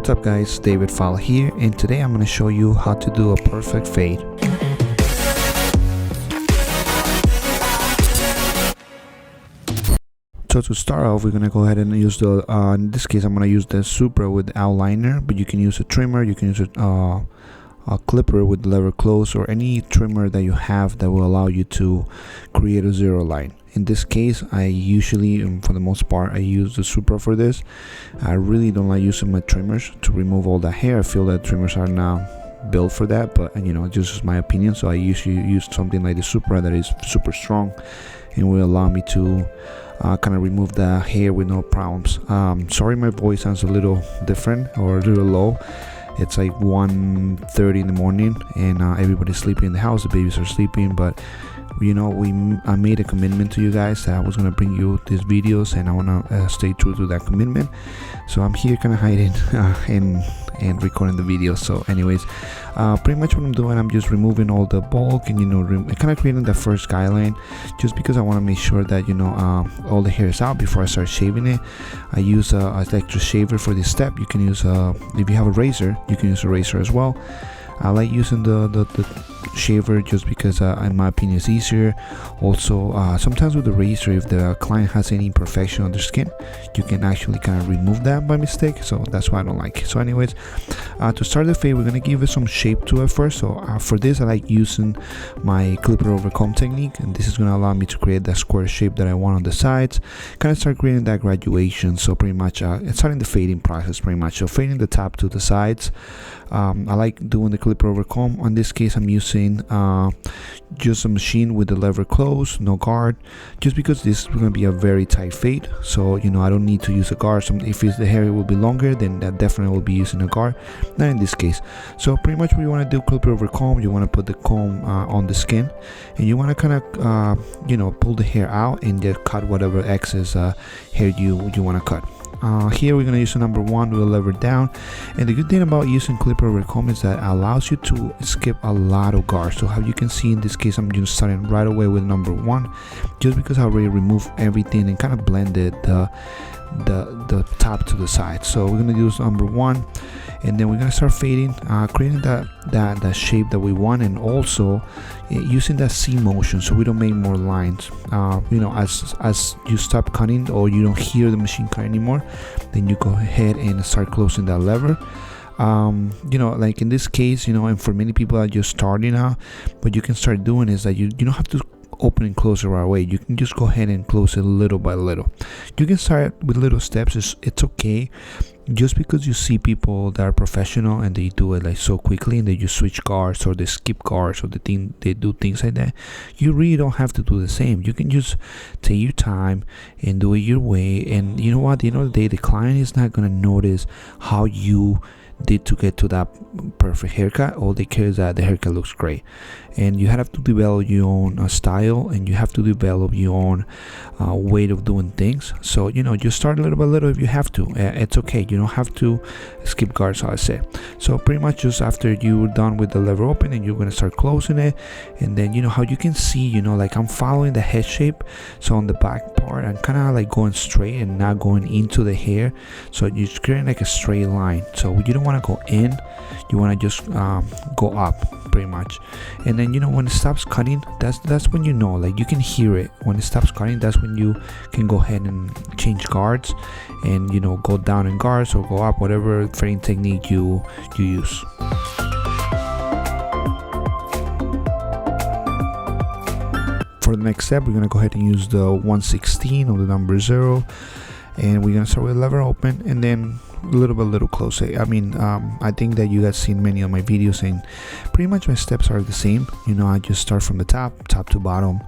What's up guys, David Falla here, and today I'm going to show you how to do a perfect fade. So to start off, we're going to go ahead and use the, in this case I'm going to use the Supra with outliner, but you can use a trimmer, you can use a clipper with lever close, or any trimmer that you have that will allow you to create a zero line. In this case, I usually, for the most part, I use the Supra for this. I really don't like using my trimmers to remove all the hair. I feel that trimmers are not built for that, but you know, just is my opinion. So I usually use something like the Supra that is super strong and will allow me to kind of remove the hair with no problems. Sorry, my voice sounds a little different or a little low. It's like 1:30 in the morning and everybody's sleeping in the house, the babies are sleeping, but you know, I made a commitment to you guys that I was gonna bring you these videos, and I wanna stay true to that commitment. So I'm here kind of hiding and recording the video. So anyways, pretty much what I'm doing, I'm just removing all the bulk and, you know, kind of creating the first skyline, just because I want to make sure that, you know, all the hair is out before I start shaving it. I use a electric shaver for this step. You can use if you have a razor, you can use a razor as well. I like using the shaver just because in my opinion it's easier. Also sometimes with the razor, if the client has any imperfection on their skin, you can actually kind of remove that by mistake, so that's why I don't like it. So anyways, to start the fade, we're gonna give it some shape to it first. So for this, I like using my clipper over comb technique, and this is gonna allow me to create that square shape that I want on the sides, kind of start creating that graduation. So pretty much it's starting the fading process pretty much. So fading the top to the sides. I like doing the clipper over comb. In this case, I'm using just a machine with the lever closed, no guard, just because this is going to be a very tight fade. So you know, I don't need to use a guard. If the hair will be longer, then that definitely will be using a guard. Not in this case. So pretty much what you want to do, clipper over comb, you want to put the comb on the skin, and you want to kind of you know, pull the hair out and then cut whatever excess hair you want to cut. Here we're going to use a number 1 with a lever down, and the good thing about using clipper over comb is that it allows you to skip a lot of guards. So how you can see in this case, I'm just starting right away with number 1, just because I already removed everything and kind of blended the top to the side. So we're going to use number 1, and then we're going to start fading, creating that shape that we want, and also using that C motion so we don't make more lines. You know, as you stop cutting or you don't hear the machine cut anymore, then you go ahead and start closing that lever. You know, like in this case, you know, and for many people that are just starting out, what you can start doing is that you don't have to open and close it right away. You can just go ahead and close it little by little. You can start with little steps. It's okay. Just because you see people that are professional and they do it like so quickly, and they just switch guards or they skip guards or they do things like that, you really don't have to do the same. You can just take your time and do it your way. And you know what, at the end of the day, the client is not going to notice how you did to get to that perfect haircut. All they care is that the haircut looks great, and you have to develop your own style, and you have to develop your own way of doing things. So you know, just start little by little if you have to. It's okay, you don't have to skip guards, how I say. So pretty much just after you're done with the lever open, and you're going to start closing it, and then you know how you can see, you know, like I'm following the head shape. So on the back part, I'm kind of like going straight and not going into the hair, so you're creating like a straight line. So you don't want to go in, you want to just go up pretty much. And then you know, when it stops cutting, that's when you know, like you can hear it when it stops cutting. That's when you can go ahead and change guards, and you know, go down in guards or go up, whatever fading technique you use. For the next step, we're going to go ahead and use the 1/16 of the number 0, and we're going to start with lever open, and then little close. I mean, I think that you guys seen many of my videos, and pretty much my steps are the same. You know, I just start from the top to bottom,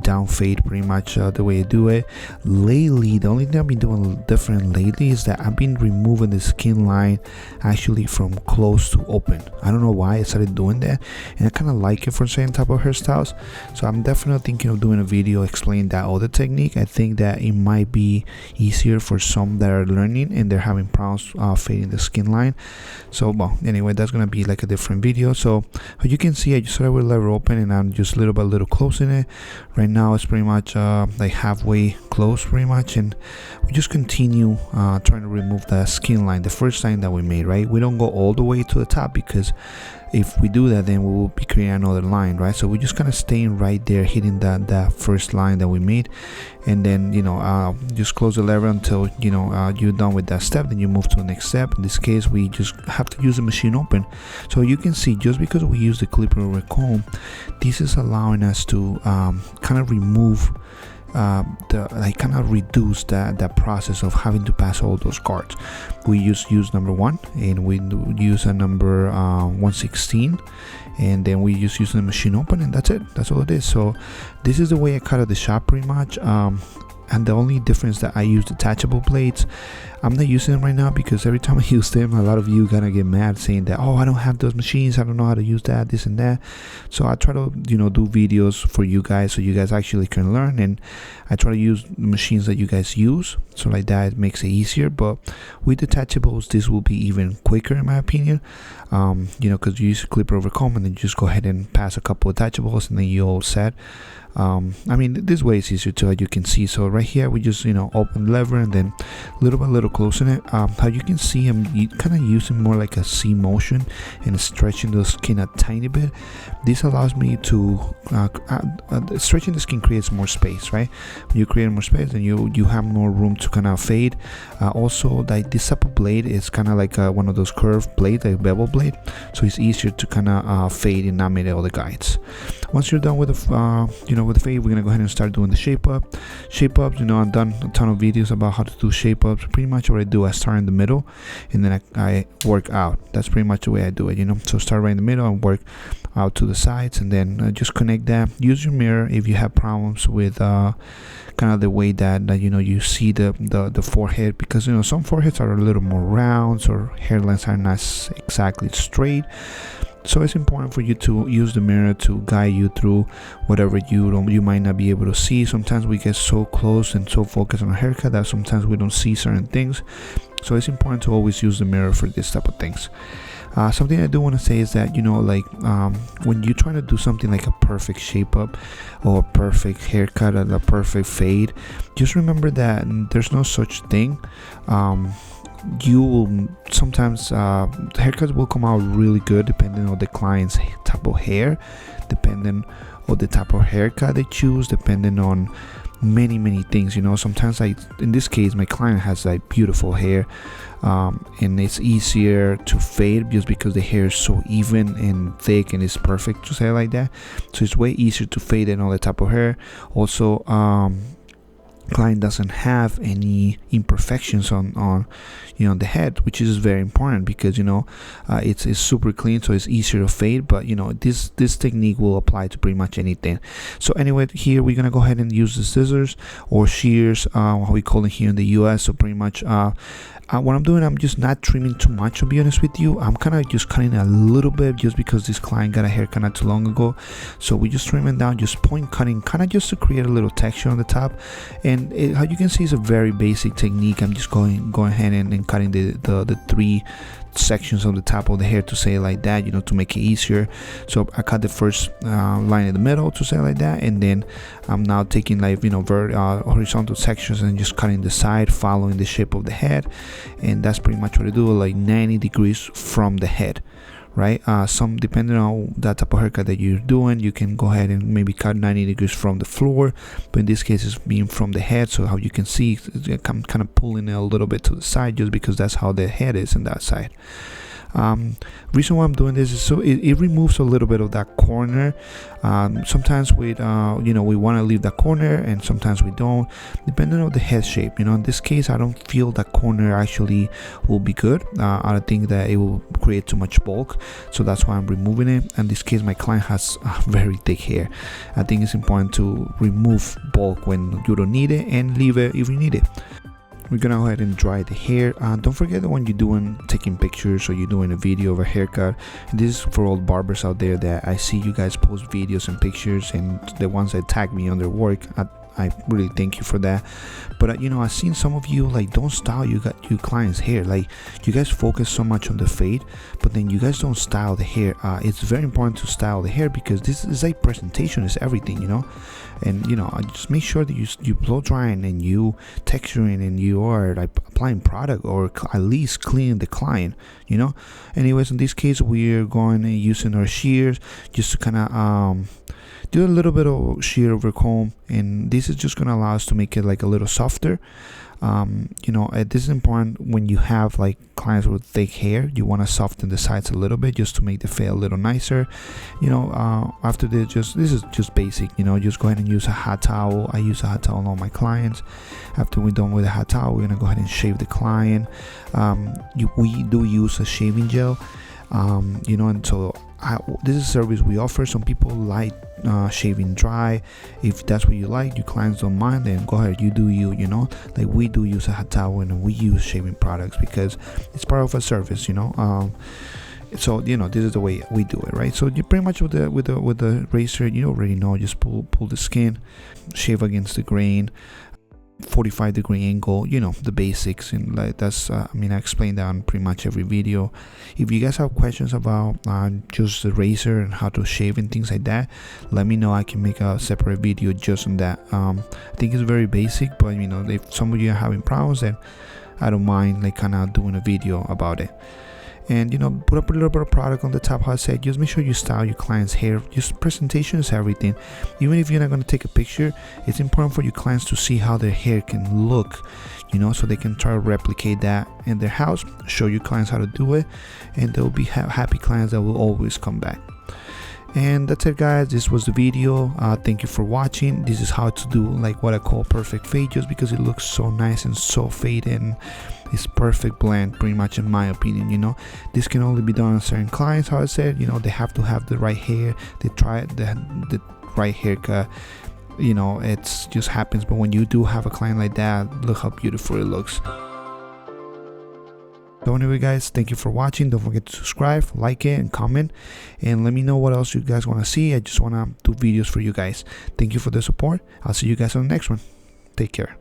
down fade, pretty much the way I do it. Lately, the only thing I've been doing different lately is that I've been removing the skin line actually from close to open. I don't know why I started doing that, and I kind of like it for certain type of hairstyles. So I'm definitely thinking of doing a video explaining that other technique. I think that it might be easier for some that are learning and they're having problems fading the skin line. So well, anyway, that's gonna be like a different video. So as you can see, I just started with lever open, and I'm just little by little closing it. Right now it's pretty much like halfway close pretty much, and we just continue trying to remove the skin line, the first line that we made, right? We don't go all the way to the top, because if we do that, then we will be creating another line, right? So we're just kind of staying right there, hitting that first line that we made, and then just close the lever until you're done with that step. Then you move to the next step. In this case, we just have to use the machine open. So you can see, just because we use the clipper over comb, this is allowing us to kind of remove kind of reduce that process of having to pass all those guards. We use number 1, and we use a number 116, and then we just use the machine open, and that's it. That's all it is. So this is the way I cut out the shop pretty much. And the only difference that I use detachable blades. I'm not using them right now because every time I use them, a lot of you gonna get mad saying that, oh, I don't have those machines, I don't know how to use that, this and that. So I try to do videos for you guys, so you guys actually can learn, and I try to use the machines that you guys use, so like that it makes it easier. But with detachables, this will be even quicker in my opinion, because you use a clipper over comb, and then you just go ahead and pass a couple of detachables, and then you're all set. I mean, this way is easier too, as you can see. So right here we just open the lever, and then little by little closing it. How you can see I'm kind of using more like a C motion and stretching the skin a tiny bit. This allows me to stretching the skin creates more space, right? When you create more space, then you have more room to kind of fade. Also, like this type of blade is kind of like one of those curved blades, like bevel blade, so it's easier to kind of fade and not make all the guides. Once you're done with the with the fade, we're gonna go ahead and start doing the shape ups. I've done a ton of videos about how to do shape ups. Pretty much what I do, I start in the middle, and then I work out. That's pretty much the way I do it, so start right in the middle and work out to the sides, and then just connect that. Use your mirror if you have problems with kind of the way that you see the forehead, because some foreheads are a little more round, or hairlines are not exactly straight. So it's important for you to use the mirror to guide you through whatever you might not be able to see. Sometimes we get so close and so focused on a haircut that sometimes we don't see certain things. So it's important to always use the mirror for this type of things. Something I do want to say is that when you're trying to do something like a perfect shape up or a perfect haircut and a perfect fade, just remember that there's no such thing. You will sometimes haircuts will come out really good depending on the client's type of hair, depending on the type of haircut they choose, depending on many things. Sometimes, in this case, my client has beautiful hair, and it's easier to fade just because the hair is so even and thick and it's perfect, to say it like that. So it's way easier to fade than all the type of hair. Also, client doesn't have any imperfections on the head, which is very important, because it's super clean, so it's easier to fade. But this technique will apply to pretty much anything. So anyway, here we're gonna go ahead and use the scissors or shears, what we call it here in the US. So pretty much what I'm doing, I'm just not trimming too much, to be honest with you. I'm kind of just cutting a little bit, just because this client got a haircut not too long ago. So we just trimming down, just point cutting, kind of just to create a little texture on the top. And how you can see, it's a very basic technique. I'm just going ahead and cutting the 3 sections of the top of the hair, to say it like that, to make it easier. So I cut the first line in the middle, to say it like that, and then I'm now taking horizontal sections and just cutting the side, following the shape of the head. And that's pretty much what I do, 90 degrees from the head, right? Some, depending on that type of haircut that you're doing, you can go ahead and maybe cut 90 degrees from the floor, but in this case it's being from the head. So how you can see, I'm kind of pulling it a little bit to the side, just because that's how the head is on that side. Reason why I'm doing this is so it removes a little bit of that corner. Sometimes we want to leave that corner, and sometimes we don't, depending on the head shape. In this case, I don't feel that corner actually will be good. I don't think that it will create too much bulk, so that's why I'm removing it. In this case, my client has very thick hair. I think it's important to remove bulk when you don't need it, and leave it if you need it. We're gonna go ahead and dry the hair. Don't forget that when you're taking pictures, or you're doing a video of a haircut, and this is for all barbers out there that I see you guys post videos and pictures, and the ones that tag me on their work, I really thank you for that. But you know, I've seen some of you like don't style you clients hair. Like you guys focus so much on the fade, but then you guys don't style the hair. It's very important to style the hair, because this is like presentation is everything, you know. And you know, just make sure that you blow drying and you texturing and you are like applying product, or at least cleaning the client, you know. Anyways, in this case we're going and using our shears just to kind of do a little bit of shear over comb, and this is just going to allow us to make it like a little softer. You know, this is important when you have like clients with thick hair. You want to soften the sides a little bit just to make the fade a little nicer. You know, after this is just basic, you know, just go ahead and use a hot towel. I use a hot towel on all my clients. After we're done with the hot towel, we're gonna go ahead and shave the client. We do use a shaving gel, you know, and so this is a service we offer. Some people like shaving dry. If that's what you like, your clients don't mind, then go ahead, you do you know. Like we do use a hot towel and we use shaving products because it's part of a service, you know. So you know, this is the way we do it, right? So you pretty much with the razor, you already know, just pull the skin, shave against the grain, 45-degree angle, you know, the basics. And like that's I mean, I explained that on pretty much every video. If you guys have questions about just the razor and how to shave and things like that, let me know. I can make a separate video just on that. I think it's very basic, but you know, if some of you are having problems, then I don't mind like kind of doing a video about it. And you know, put up a little bit of product on the top. How I said, just make sure you style your client's hair. Just presentation is everything. Even if you're not going to take a picture, it's important for your clients to see how their hair can look, you know, so they can try to replicate that in their house. Show your clients how to do it, and they'll be happy clients that will always come back. And that's it, guys. This was the video. Thank you for watching. This is how to do like what I call perfect fade, just because it looks so nice and so faded, and it's perfect blend, pretty much, in my opinion. You know, this can only be done on certain clients. How I said, you know, they have to have the right hair, they try the right haircut. You know, it's just happens. But when you do have a client like that, look how beautiful it looks. So anyway, guys, thank you for watching. Don't forget to subscribe, like it, and comment, and let me know what else you guys want to see. I just want to do videos for you guys. Thank you for the support. I'll see you guys on the next one. Take care.